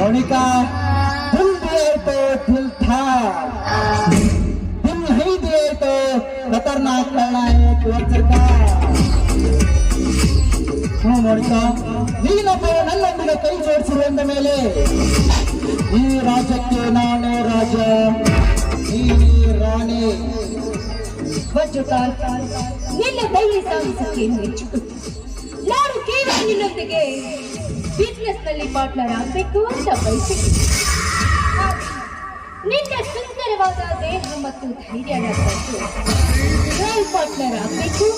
मोनिका दिल दिए तो दिल था, दिल नहीं दिए तो खतरनाक करना है टॉर्चर का। मोनिका ನೀನೊಬ್ಬ ನನ್ನೊಂದಿಗೆ ಕೈ ಜೋಡಿಸಿರುವಂದ ಮೇಲೆ ಈ ರಾಜ್ಯಕ್ಕೆ ನಾನೇ ರಾಜ, ನೀನೇ ರಾಣಿ. ವಜ್ರಕಾಂತ್, ನಿನ್ನ ಧೈರ್ಯ ಸಾಹಸಕ್ಕೆ ಮೆಚ್ಚುಗೆ. ನಾನು ಕೇವಲ ನಿನ್ನೊಂದಿಗೆ ಬಿಸ್ನೆಸ್ ನಲ್ಲಿ ಪಾರ್ಟ್ನರ್ ಆಗಬೇಕು ಅಂತ ಬಯಸಿದ್ದೆ. ನಿನ್ನ ಸುಂದರವಾದ ದೇಹ ಮತ್ತು ಧೈರ್ಯನ ಕಂಡು ಪಾರ್ಟ್ನರ್ ಆಗಬೇಕು